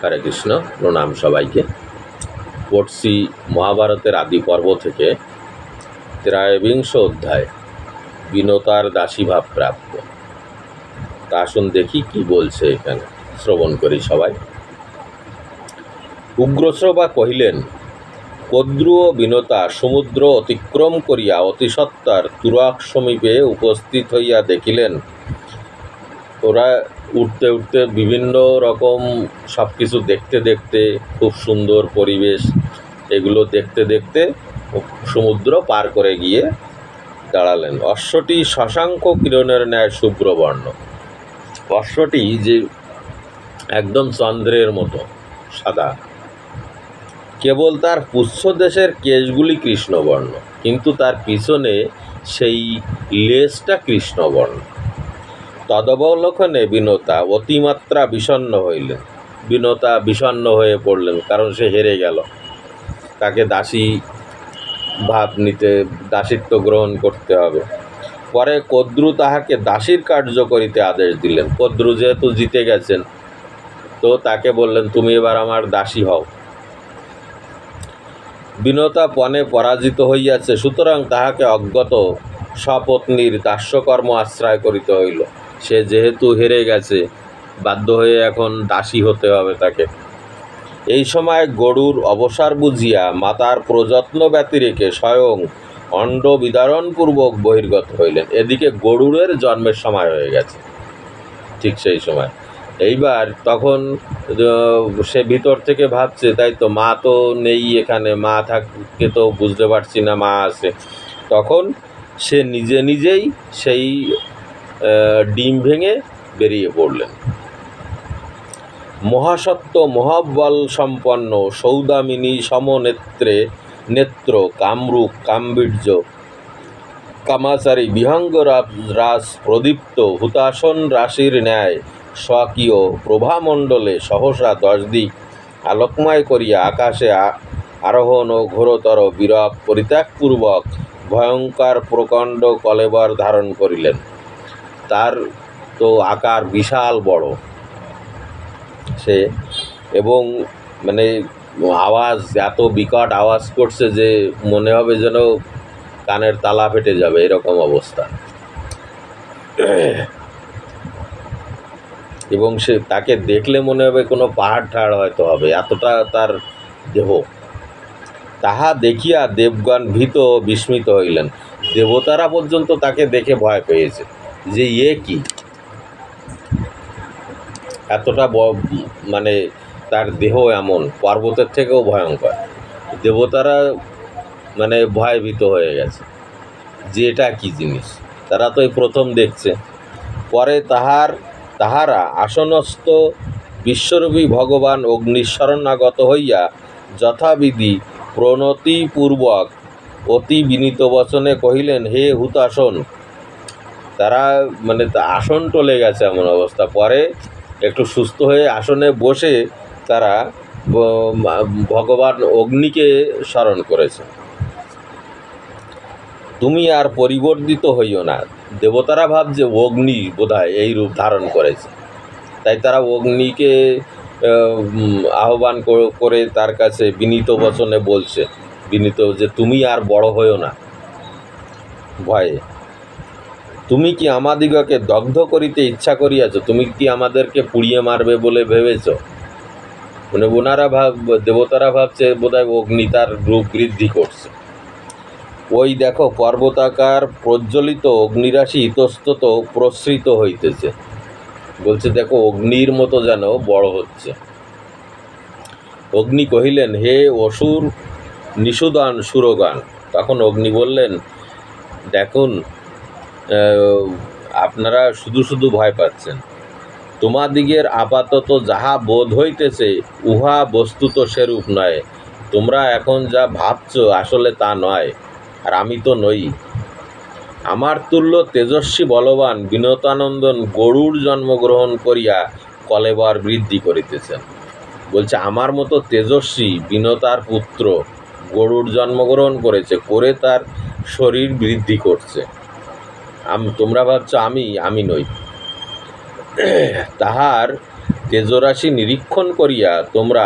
হরে কৃষ্ণ, প্রণাম সবাইকে। পড়ছি মহাভারতের আদি পর্ব থেকে 53 অধ্যায় বিনতার দাসীভাব প্রাপ্ত। তা আসুন দেখি কি বলছে এখানে, শ্রবণ করি সবাই। উগ্রশ্রবা কহিলেন, কদ্রু ও বিনতা সমুদ্র অতিক্রম করিয়া অতিসত্বর তুরক সমীপে উপস্থিত হইয়া দেখিলেন ওরা উঠতে উঠতে বিভিন্ন রকম সব কিছু দেখতে দেখতে, খুব সুন্দর পরিবেশ, এগুলো দেখতে দেখতে সমুদ্র পার করে গিয়ে দাঁড়ালেন। অশ্বটি শশাঙ্ক কিরণের ন্যায় শুভ্রবর্ণ। অশ্বটি যে একদম চন্দ্রের মতো সাদা, কেবল তার পুচ্ছদেশের কেশগুলি কৃষ্ণবর্ণ, কিন্তু তার পিছনে সেই লেজটা কৃষ্ণবর্ণ। তদবলোকনে বিনতা অতিমাত্রা বিষণ্ণ হইলেন। বিনতা বিষণ্ণ হয়ে পড়লেন, কারণ সে হেরে গেল। তাকে দাসী ভাব নিতে, দাসিত্ব গ্রহণ করতে হবে। পরে কদ্রু তাহাকে দাসীর কার্য করিতে আদেশ দিলেন। কদ্রু যেহেতু জিতে গেছেন, তো তাকে বললেন, তুমি এবার আমার দাসী হও। বিনতা পণে পরাজিত হইয়াছে, সুতরাং তাহাকে অজ্ঞত স্বপত্নীর দাস্যকর্ম আশ্রয় করিতে হইল। সে যেহেতু হেরে গেছে, বাধ্য হয়ে এখন দাসী হতে হবে তাকে। এই সময় গরুর অবসর বুঝিয়া মাতার প্রযত্ন ব্যতি রেখে স্বয়ং অণ্ড বিদারণপূর্বক বহির্গত হইলেন। এদিকে গরুরের জন্মের সময় হয়ে গেছে ঠিক সেই সময়। এইবার তখন সে ভিতর থেকে ভাবছে, তাই তো, মা তো নেই এখানে, মা থাকে তো বুঝতে পারছি না মা আছে। তখন সে নিজে নিজেই সেই ডিম ভেঙে বেরিয়ে পড়লেন। মহাসত্ব মহাবল সম্পন্ন সৌদামিনী সমনেত্রে নেত্র কামরূপ কামবীর্য কামাচারী বিহঙ্গ রাজ প্রদীপ্ত হুতাসন রাশির ন্যায় স্বকীয় প্রভামণ্ডলে সহসা 10 দিক আলোকময় করিয়া আকাশে আরোহণ ও ঘোরতর বিরব পরিত্যাগপূর্বক ভয়ঙ্কর প্রকাণ্ড কলেবর ধারণ করিলেন। তার তো আকার বিশাল বড় সে, এবং মানে আওয়াজ এত বিকট আওয়াজ করছে যে মনে হবে যেন কানের তালা ফেটে যাবে, এরকম অবস্থা। এবং সে তাকে দেখলে মনে হবে কোনো পাহাড় ঠাড় হয়তো হবে, এতটা তার দেহ। তাহা দেখিয়া দেবগণ ভীত বিস্মিত হইলেন। দেবতারা পর্যন্ত তাকে দেখে ভয় পেয়েছে যে কি এতটা মানে তার দেহ এমন, পর্বতের থেকেও ভয়ঙ্কর। দেবতারা মানে ভয়ভীত হয়ে গেছে যে এটা কি জিনিস, তারা তো এই প্রথম দেখছে। পরে তাহারা আসনস্থ বিশ্বরূপী ভগবান অগ্নিশরণাগত হইয়া যথাবিধি প্রণতিপূর্বক অতি বিনীত বচনে কহিলেন, হে হুতাসন। তারা মানে আসন টলে গেছে এমন অবস্থা। পরে একটু সুস্থ হয়ে আসনে বসে তারা ভগবান অগ্নিকে স্মরণ করেছে। তুমি আর পরিবর্তিত হইও না। দেবতারা ভাবছে অগ্নি বোধহয় এই রূপ ধারণ করেছে, তাই তারা অগ্নিকে আহ্বান করে তার কাছে বিনীত বচনে বলছে, বিনীত যে তুমি আর বড় হইও না ভয়ে। তুমি কি আমাদিগকে দগ্ধ করিতে ইচ্ছা করিয়াছ? তুমি কি আমাদেরকে পুড়িয়ে মারবে বলে ভেবেছ? মানে ওনারা দেবতারা ভাবছে বোধহয় অগ্নি তার রূপ বৃদ্ধি করছে। ওই দেখো, পর্বতাকার প্রজ্বলিত অগ্নিরাশি ইতস্তত প্রসৃত হইতেছে। বলছে দেখো, অগ্নির মতো যেন বড় হচ্ছে। অগ্নি কহিলেন, হে অসুর নিষুদান সুরগান। তখন অগ্নি বললেন, দেখুন, আপনারা শুধু শুধু ভয় পাচ্ছেন। তোমাদিগের আপাতত যাহা বোধ হইতেছে উহা বস্তুত সেরূপ নয়। তোমরা এখন যা ভাবছ আসলে তা নয়, আর আমি তো নই। আমার তুল্য তেজস্বী বলবান বিনতানন্দন গরুর জন্মগ্রহণ করিয়া কলেবর বৃদ্ধি করিতেছেন। বলছে আমার মতো তেজস্বী বিনতার পুত্র গরুর জন্মগ্রহণ করেছে, করে তার শরীর বৃদ্ধি করছে। তোমরা ভাবছ আমি নই। তেজরাশি নিরীক্ষণ করিয়া তোমরা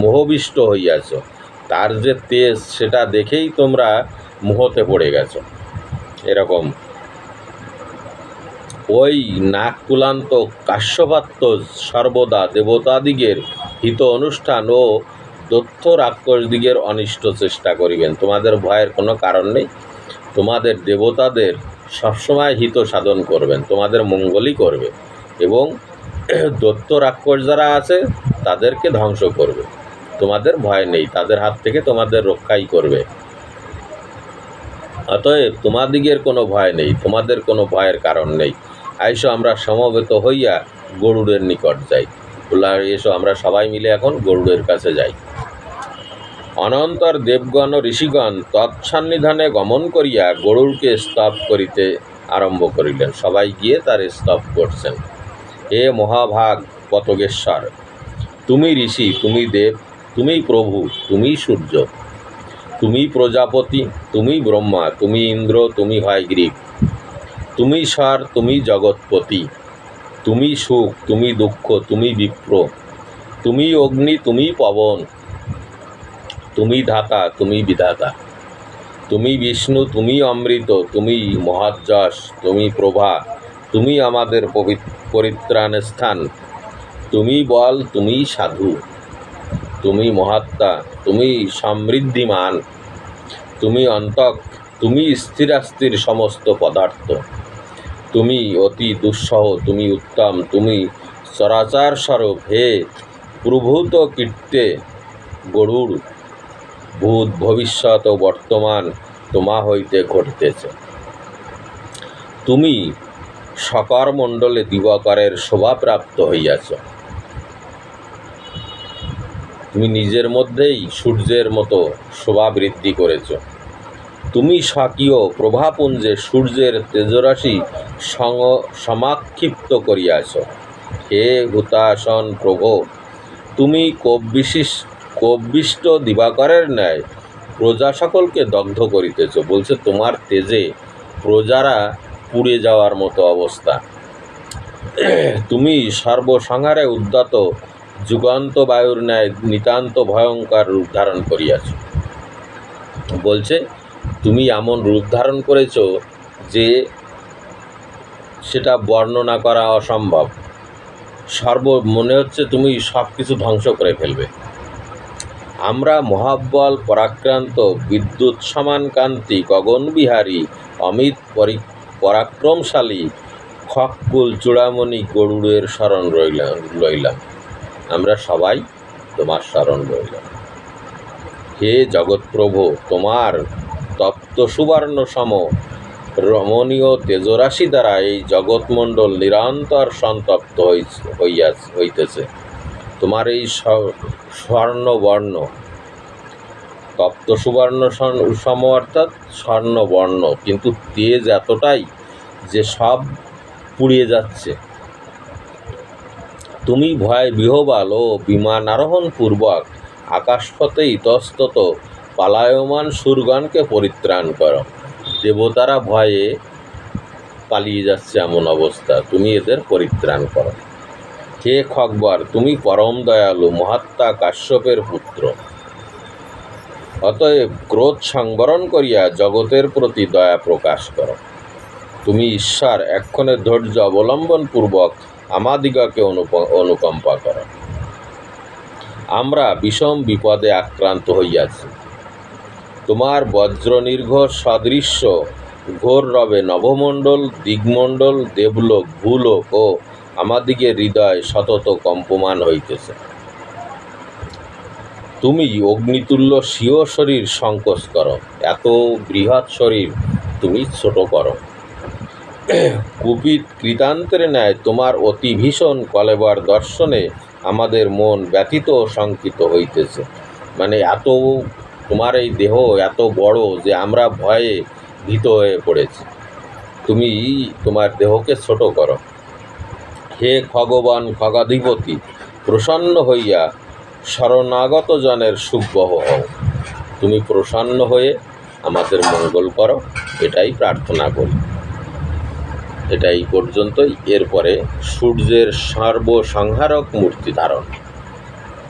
মোহবিষ্ট হইয়াছ। তার যে তেজ সেটা দেখেই তোমরা মোহতে পড়ে গেছ। এরকম ওই নাক কুলান্ত কাশ্যপাত্য সর্বদা দেবতাদিগের হিত অনুষ্ঠান ও দৈত্য রাক্ষসদিগের অনিষ্ট চেষ্টা করিবেন। তোমাদের ভয়ের কোনো কারণ নেই। তোমাদের দেবতাদের সবসময় হিত সাধন করবেন, তোমাদের মঙ্গলই করবে এবং দৈত্য রাক্ষস যারা আছে তাদেরকে ধ্বংস করবে। তোমাদের ভয় নেই, তাদের হাত থেকে তোমাদের রক্ষাই করবে। অতএব তোমাদিগের কোনো ভয় নেই, তোমাদের কোনো ভয়ের কারণ নেই। আইসো আমরা সমবেত হইয়া গরুড়ের নিকট যাই। এসো আমরা সবাই মিলে এখন গরুড়ের কাছে যাই। অনন্তর দেবগণ ও ঋষিগণ তৎসন্নিধানে গমন করিয়া গরুড়কে স্তব করিতে আরম্ভ করিলেন। সবাই গিয়ে তার স্তব করছেন। হে মহাভাগ পতগেশ্বর, তুমি ঋষি, তুমি দেব, তুমি প্রভু, তুমি সূর্য, তুমি প্রজাপতি, তুমি ব্রহ্মা, তুমি ইন্দ্র, তুমি হয়গ্রীব, তুমি স্বর, তুমি জগৎপতি, তুমি সুখ, তুমি দুঃখ, তুমি বিপ্র, তুমি অগ্নি, তুমি পবন, তুমি ধাতা, তুমি বিধাতা, তুমি বিষ্ণু, তুমি অমৃত, তুমি মহাযশ, তুমি প্রভা, তুমি আমাদের পরিত্রাণ স্থান, তুমি বল, তুমি সাধু, তুমি মহাত্মা, তুমি সমৃদ্ধিমান, তুমি অন্তক, তুমি স্থিরাস্থির সমস্ত পদার্থ, তুমি অতি দুঃসহ, তুমি উত্তম, তুমি চরাচর স্বরূপ। হে প্রভূত কীর্তে গরুড়, ভূত ভবিষ্যৎ ও বর্তমান তোমা হইতে ঘটিতেছে। তুমি সকর মণ্ডলে দিবাকরের শোভাপ্রাপ্ত হইয়াছ। তুমি নিজের মধ্যেই সূর্যের মতো শোভা বৃদ্ধি করেছ। তুমি স্বকীয় প্রভাপুঞ্জে সূর্যের তেজরাশি সমাক্ষিপ্ত করিয়াছ। হে হুতাসন প্রভো, তুমি কোপবিষ্ট দিবাকরের ন্যায় প্রজা সকলকে দগ্ধ করিতেছ। বলছে তোমার তেজে প্রজারা পুড়ে যাওয়ার মতো অবস্থা। তুমি সর্বসংহারে উদ্যত যুগান্ত বায়ুর ন্যায় নিতান্ত ভয়ঙ্কর রূপ ধারণ করিয়াছ। বলছে তুমি এমন রূপ ধারণ করেছ যে সেটা বর্ণনা করা অসম্ভব। মনে হচ্ছে তুমি সব কিছু ধ্বংস করে ফেলবে। আমরা মহাবল পরাক্রান্ত বিদ্যুৎ সমান কান্তি গগনবিহারী অমিত পরাক্রমশালী খকুল চূড়ামণি গরুড়ের শরণ লইলাম। আমরা সবাই তোমার শরণ লইলাম। হে জগৎপ্রভু, তোমার তপ্ত সুবর্ণ সম রমণীয় তেজরাশি দ্বারা এই জগৎমণ্ডল নিরন্তর সন্তপ্ত হইতেছে। তোমার এই স্বর্ণবর্ণ, তপ্ত সুবর্ণ সম অর্থাৎ স্বর্ণবর্ণ, কিন্তু তেজ এতটাই যে সব পুড়িয়ে যাচ্ছে। তুমি ভয় বিহ্বল ও বিমান আরোহণ পূর্বক আকাশপথে ইতস্তত পালায়মান সুরগণকে পরিত্রাণ করো। দেবতারা ভয়ে পালিয়ে যাচ্ছে এমন অবস্থা, তুমি এদের পরিত্রাণ করো। হে খগবর, তুমি পরম দয়ালু, মহাত্মা কাশ্যপের পুত্র। অতএব ক্রোধ সংবরণ করিয়া জগতের প্রতি দয়া প্রকাশ করো। তুমি ঈশ্বর, এক্ষণে ধৈর্য অবলম্বন পূর্বক আমাদিগকে অনুকম্পা করো। আমরা বিষম বিপদে আক্রান্ত হইয়াছি। তোমার বজ্রনির্ঘোষ সদৃশ্য ঘোর রবে নভমণ্ডল, দিগমণ্ডল, দেবলোক, ভূলোক ও আমাদিগের হৃদয় সতত কম্পমান হইতেছে। তুমি অগ্নিতুল্য স্বীয় শরীর সংকোচ করো, এত বৃহৎ শরীর তুমি ছোট করো। কুপিত কৃতান্তের ন্যায় তোমার অতি ভীষণ কলেবর দর্শনে আমাদের মন ব্যথিত ও শঙ্কিত হইতেছে। মানে এত তোমার এই দেহ এত বড় যে আমরা ভয়ে ভীত হয়ে পড়েছি। তুমি তোমার দেহকে ছোট করো। হে ভগবান খগাধিপতি, প্রসন্ন হইয়া শরণাগত জনের সুখবহ হও। তুমি প্রসন্ন হয়ে আমাদের মঙ্গল করো, এটাই প্রার্থনা করি। এটা এই পর্যন্তই। এরপরে সূর্যের সর্বসংহারক মূর্তি ধারণ,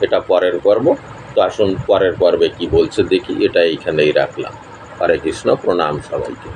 এটা পরের পর্ব। তো আসুন পরের পর্বে কি বলছে দেখি, এটা এইখানেই রাখলাম। হরে কৃষ্ণ, প্রণাম সবাইকে।